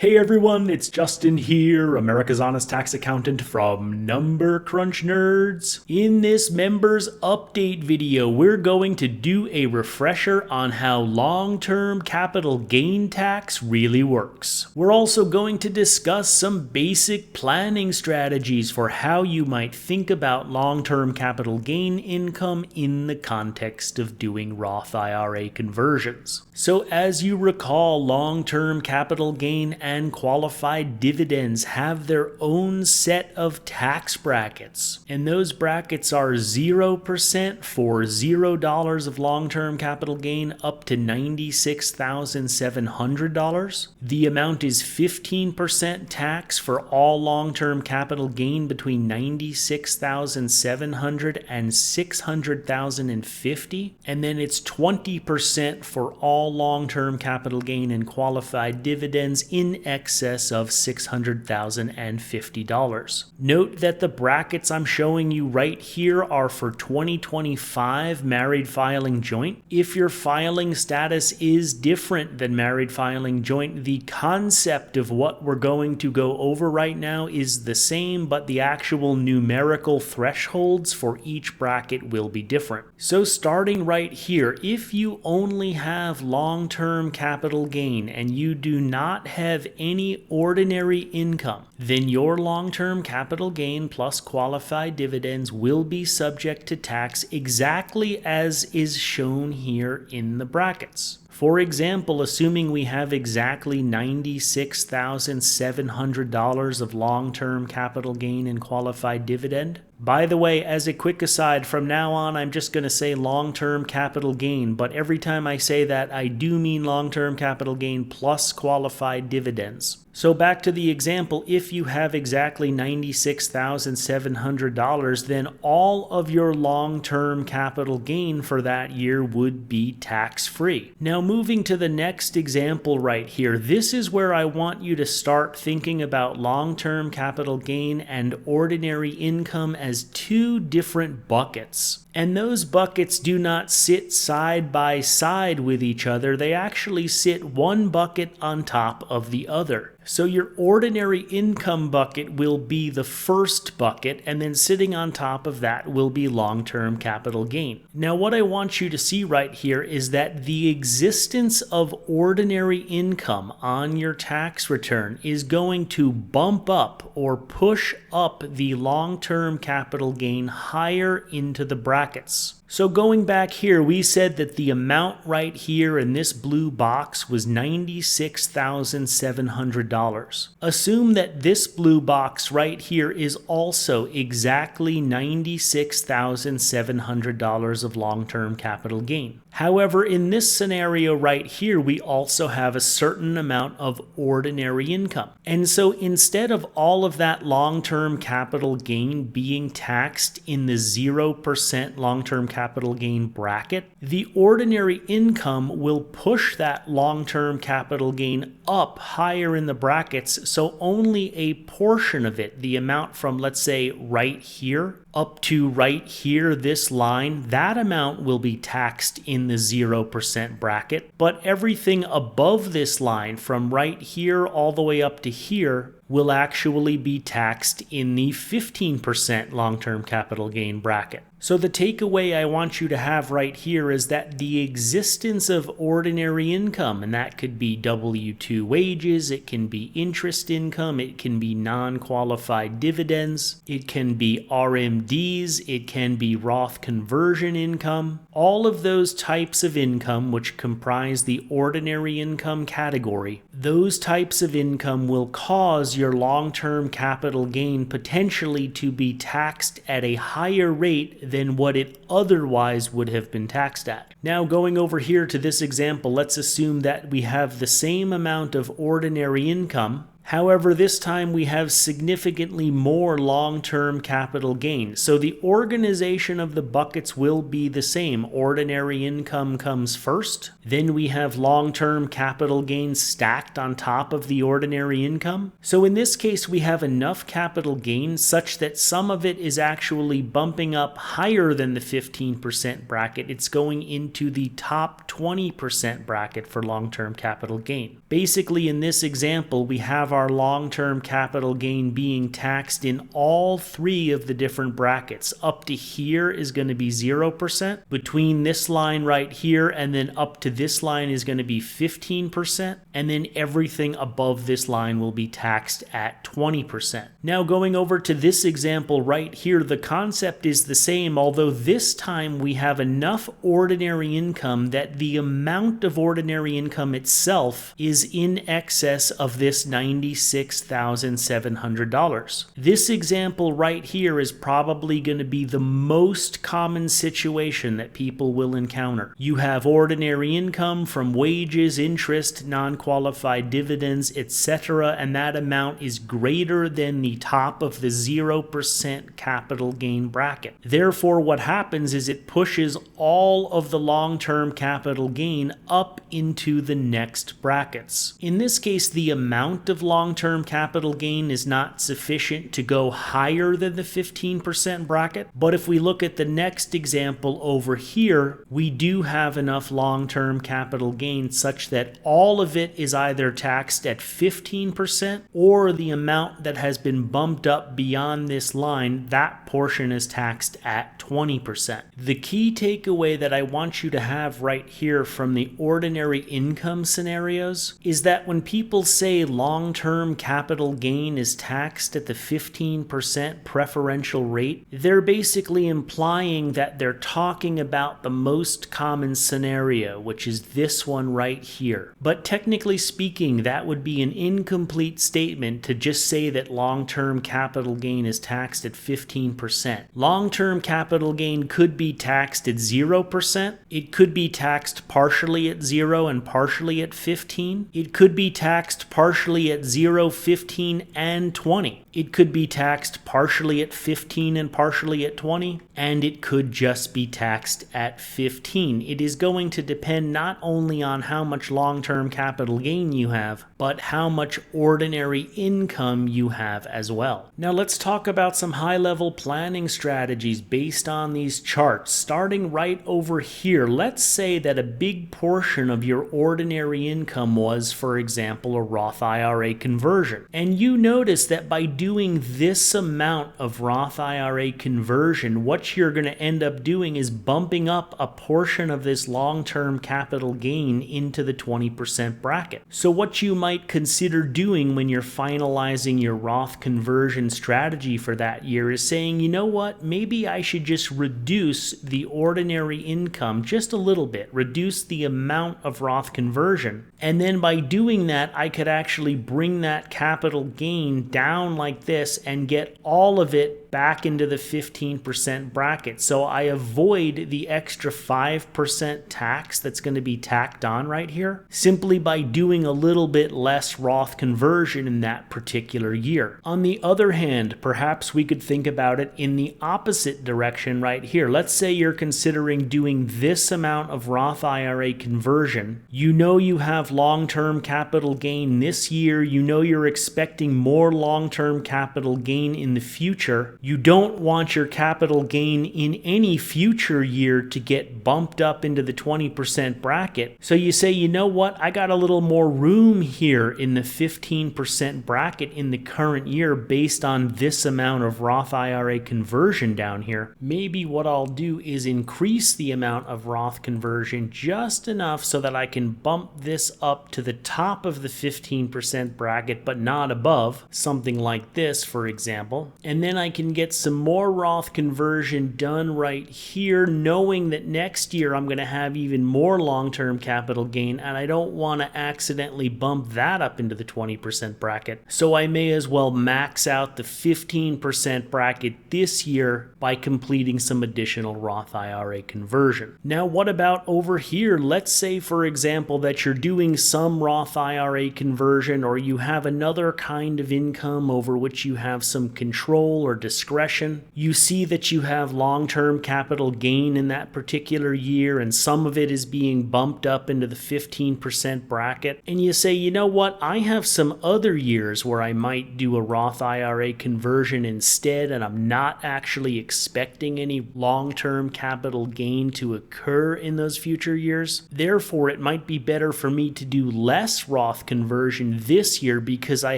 Hey everyone, it's Justin here, America's Honest Tax Accountant from Number Crunch Nerds. In this members update video, we're going to do a refresher on how long-term capital gain tax really works. We're also going to discuss some basic planning strategies for how you might think about long-term capital gain income in the context of doing Roth IRA conversions. So as you recall, long-term capital gain and qualified dividends have their own set of tax brackets. And those brackets are 0% for $0 of long-term capital gain up to $96,700. The amount is 15% tax for all long-term capital gain between $96,700 and $600,050. And then it's 20% for all long-term capital gain and qualified dividends in excess of $600,050. Note that the brackets I'm showing you right here are for 2025 married filing joint. If your filing status is different than married filing joint, the concept of what we're going to go over right now is the same, but the actual numerical thresholds for each bracket will be different. So starting right here, if you only have long-term capital gain and you do not have any ordinary income, then your long-term capital gain plus qualified dividends will be subject to tax exactly as is shown here in the brackets. For example, assuming we have exactly $96,700 of long-term capital gain and qualified dividend. By the way, as a quick aside, from now on I'm just going to say long-term capital gain, but every time I say that I do mean long-term capital gain plus qualified dividends. So back to the example, if you have exactly $96,700, then all of your long-term capital gain for that year would be tax-free. Now moving to the next example right here, this is where I want you to start thinking about long-term capital gain and ordinary income as two different buckets. And those buckets do not sit side by side with each other. They actually sit one bucket on top of the other. So your ordinary income bucket will be the first bucket, and then sitting on top of that will be long-term capital gain. Now what I want you to see right here is that the existence of ordinary income on your tax return is going to bump up or push up the long-term capital gain higher into the brackets. So going back here, we said that the amount right here in this blue box was $96,700. Assume that this blue box right here is also exactly $96,700 of long-term capital gain. However, in this scenario right here, we also have a certain amount of ordinary income. And so instead of all of that long-term capital gain being taxed in the 0% long-term capital gain bracket, the ordinary income will push that long-term capital gain up higher in the brackets, so only a portion of it, the amount from, let's say, right here up to right here, this line, that amount will be taxed in the 0% bracket, but everything above this line from right here all the way up to here will actually be taxed in the 15% long-term capital gain bracket. So the takeaway I want you to have right here is that the existence of ordinary income, and that could be W-2 wages, it can be interest income, it can be non-qualified dividends, it can be RMDs, it can be Roth conversion income. All of those types of income which comprise the ordinary income category, those types of income will cause your long-term capital gain potentially to be taxed at a higher rate than what it otherwise would have been taxed at. Now going over here to this example, let's assume that we have the same amount of ordinary income. However, this time we have significantly more long-term capital gain. So the organization of the buckets will be the same. Ordinary income comes first. Then we have long-term capital gain stacked on top of the ordinary income. So in this case, we have enough capital gain such that some of it is actually bumping up higher than the 15% bracket. It's going into the top 20% bracket for long-term capital gain. Basically, in this example, we have our long-term capital gain being taxed in all three of the different brackets. Up to here is going to be 0%. Between this line right here and then up to this line is going to be 15%. And then everything above this line will be taxed at 20%. Now going over to this example right here, the concept is the same, although this time we have enough ordinary income that the amount of ordinary income itself is in excess of this $96,700. This example right here is probably going to be the most common situation that people will encounter. You have ordinary income from wages, interest, non-qualified dividends, etc., and that amount is greater than the top of the 0% capital gain bracket. Therefore, what happens is it pushes all of the long-term capital gain up into the next brackets. In this case, the amount of long-term capital gain is not sufficient to go higher than the 15% bracket, but if we look at the next example over here, we do have enough long-term capital gain such that all of it is either taxed at 15% or the amount that has been bumped up beyond this line, that portion is taxed at 20%. The key takeaway that I want you to have right here from the ordinary income scenarios is that when people say long-term capital gain is taxed at the 15% preferential rate, they're basically implying that they're talking about the most common scenario, which is this one right here. But technically speaking, that would be an incomplete statement to just say that long-term capital gain is taxed at 15%. Long-term capital gain could be taxed at 0%. It could be taxed partially at 0 and partially at 15. It could be taxed partially at 0, 15, and 20. It could be taxed partially at 15 and partially at 20, and it could just be taxed at 15. It is going to depend not only on how much long-term capital gain you have, but how much ordinary income you have as well. Now let's talk about some high-level planning strategies based on these charts. Starting right over here, let's say that a big portion of your ordinary income was, for example, a Roth IRA conversion. And you notice that by doing this amount of Roth IRA conversion, what you're going to end up doing is bumping up a portion of this long-term capital gain into the 20% bracket. So what you might consider doing when you're finalizing your Roth conversion strategy for that year is saying, you know what, maybe I should just reduce the ordinary income just a little bit, reduce the amount of Roth conversion. And then by doing that, I could actually bring that capital gain down like this and get all of it back into the 15% bracket. So I avoid the extra 5% tax that's going to be tacked on right here simply by doing a little bit less Roth conversion in that particular year. On the other hand, perhaps we could think about it in the opposite direction right here. Let's say you're considering doing this amount of Roth IRA conversion. You know you have long-term capital gain this year. You know you're expecting more long-term capital gain in the future. You don't want your capital gain in any future year to get bumped up into the 20% bracket. So you say, you know what, I got a little more room here in the 15% bracket in the current year based on this amount of Roth IRA conversion down here. Maybe what I'll do is increase the amount of Roth conversion just enough so that I can bump this up to the top of the 15% bracket but not above, something like this, for example. And then I can get some more Roth conversion done right here, knowing that next year I'm going to have even more long-term capital gain, and I don't want to accidentally bump that up into the 20% bracket. So I may as well max out the 15% bracket this year by completing some additional Roth IRA conversion. Now, what about over here? Let's say, for example, that you're doing some Roth IRA conversion, or you have another kind of income over which you have some control or discretion. You see that you have long-term capital gain in that particular year, and some of it is being bumped up into the 15% bracket. And you say, you know what? I have some other years where I might do a Roth IRA conversion instead, and I'm not actually expecting any long-term capital gain to occur in those future years. Therefore, it might be better for me to do less Roth conversion this year because I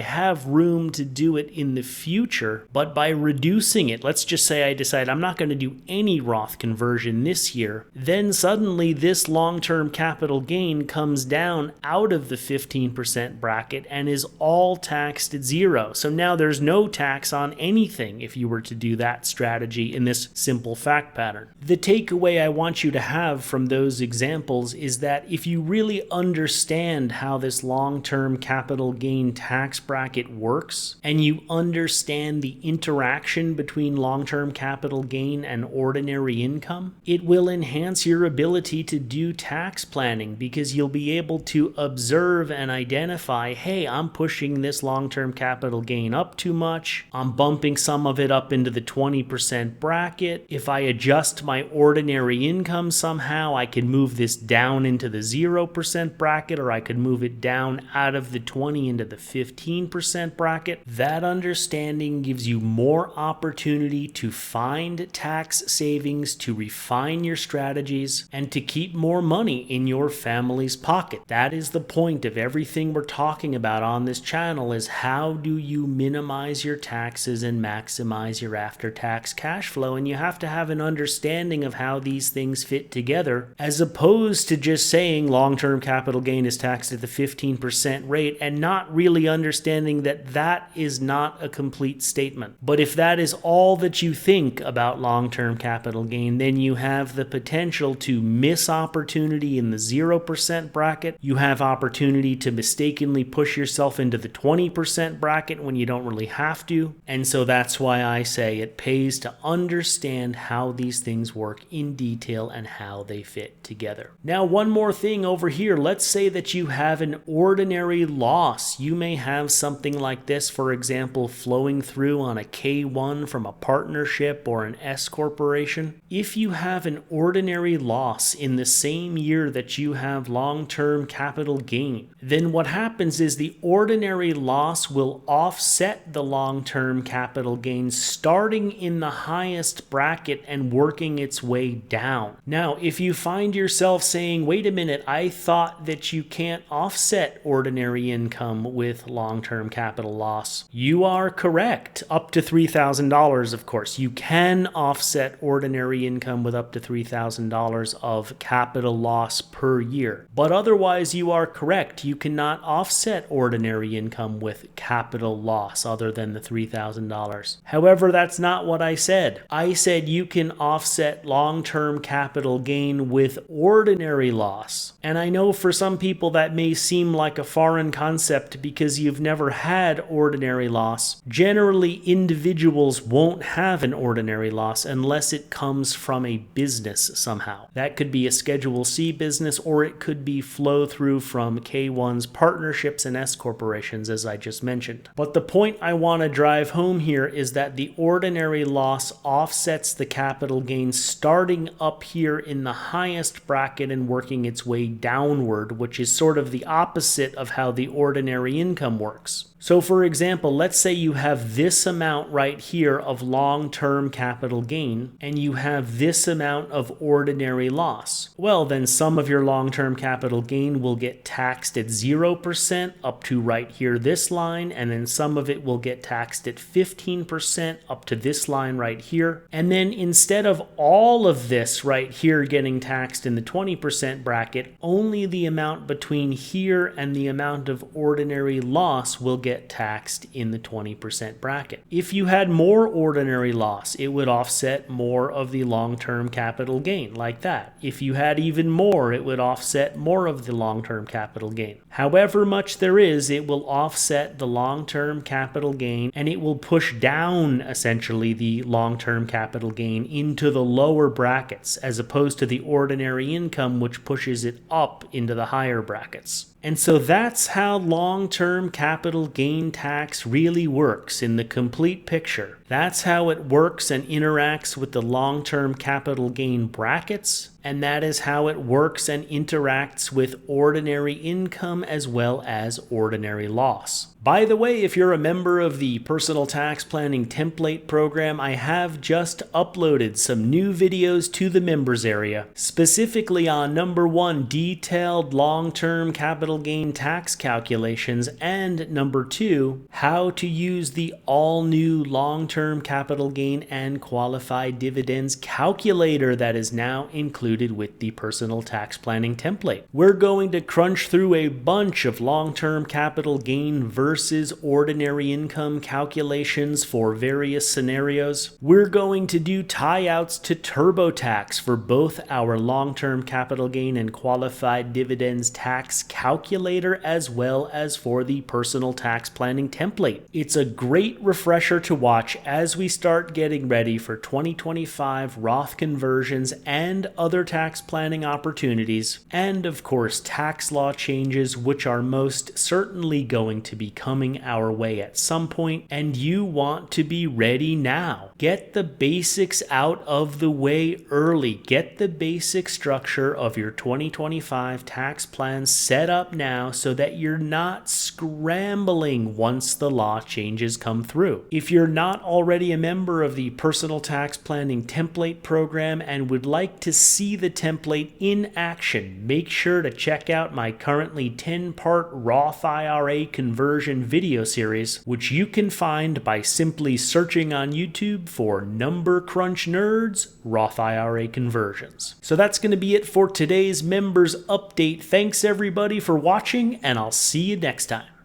have room to do it in the future. But by reducing it, let's just say I decide I'm not going to do any Roth conversion this year, then suddenly this long-term capital gain comes down out of the 15% bracket and is all taxed at zero. So now there's no tax on anything if you were to do that strategy in this simple fact pattern. The takeaway I want you to have from those examples is that if you really understand how this long-term capital gain tax bracket works, and you understand the interaction between long-term capital gain and ordinary income, it will enhance your ability to do tax planning because you'll be able to observe and identify, hey, I'm pushing this long-term capital gain up too much. I'm bumping some of it up into the 20% bracket. If I adjust my ordinary income somehow, I can move this down into the 0% bracket, or I could move it down out of the 20 into the 15% bracket. That understanding gives you more opportunity to find tax savings, to refine your strategies, and to keep more money in your family's pocket. That is the point of everything we're talking about on this channel, is how do you minimize your taxes and maximize your after-tax cash flow. And you have to have an understanding of how these things fit together, as opposed to just saying long-term capital gain is taxed at the 15% rate and not really understanding that that is not a complete statement. But if that is all that you think about long-term capital gain, then you have the potential to miss opportunity in the 0% bracket. You have opportunity to mistakenly push yourself into the 20% bracket when you don't really have to. And so that's why I say it pays to understand how these things work in detail and how they fit together. Now, one more thing over here. Let's say that you have an ordinary loss. You may have something like this, for example, flowing through on a K1 from a partnership or an S corporation. If you have an ordinary loss in the same year that you have long-term capital gain, then what happens is the ordinary loss will offset the long-term capital gain starting in the highest bracket and working its way down. Now, if you find yourself saying, wait a minute, I thought that you can't offset ordinary income with long-term capital loss, you are correct. Up to $3,000, of course. You can offset ordinary income with up to $3,000 of capital loss per year. But otherwise, you are correct. You cannot offset ordinary income with capital loss other than the $3,000. However, that's not what I said. I said you can offset long-term capital gain with ordinary loss. And I know for some people that may seem like a foreign concept because you've never had ordinary loss. Generally, individuals won't have an ordinary loss unless it comes from a business somehow. That could be a Schedule C business, or it could be flow through from K1's partnerships and S corporations, as I just mentioned. But the point I want to drive home here is that the ordinary loss offsets the capital gain starting up here in the highest bracket and working its way downward, which is sort of the opposite of how the ordinary income works. So for example, let's say you have this amount right here of long-term capital gain, and you have this amount of ordinary loss. Well, then some of your long-term capital gain will get taxed at 0% up to right here, this line, and then some of it will get taxed at 15% up to this line right here. And then instead of all of this right here getting taxed in the 20% bracket, only the amount between here and the amount of ordinary loss will get taxed in the 20% bracket. If you had more ordinary loss, it would offset more of the long-term capital gain, like that. If you had even more, it would offset more of the long-term capital gain. However much there is, it will offset the long-term capital gain, and it will push down, essentially, the long-term capital gain into the lower brackets, as opposed to the ordinary income, which pushes it up into the higher brackets. And so that's how long-term capital gain tax really works in the complete picture. That's how it works and interacts with the long-term capital gain brackets, and that is how it works and interacts with ordinary income as well as ordinary loss. By the way, if you're a member of the Personal Tax Planning Template program, I have just uploaded some new videos to the members area, specifically on number 1, detailed long-term capital gain tax calculations, and number 2, how to use the all-new long-term capital gain and qualified dividends calculator that is now included with the Personal Tax Planning Template. We're going to crunch through a bunch of long-term capital gain versus ordinary income calculations for various scenarios. We're going to do tie-outs to TurboTax for both our long-term capital gain and qualified dividends tax calculator as well as for the Personal Tax Planning Template. It's a great refresher to watch as we start getting ready for 2025 Roth conversions and other tax planning opportunities, and of course tax law changes which are most certainly going to be coming our way at some point, and you want to be ready now. Get the basics out of the way early. Get the basic structure of your 2025 tax plan set up now so that you're not scrambling once the law changes come through. If you're not already a member of the Personal Tax Planning Template program and would like to see the template in action, make sure to check out my currently 10-part Roth IRA conversion video series, which you can find by simply searching on YouTube for Number Crunch Nerds Roth IRA conversions. So that's going to be it for today's members update. Thanks everybody for watching, and I'll see you next time.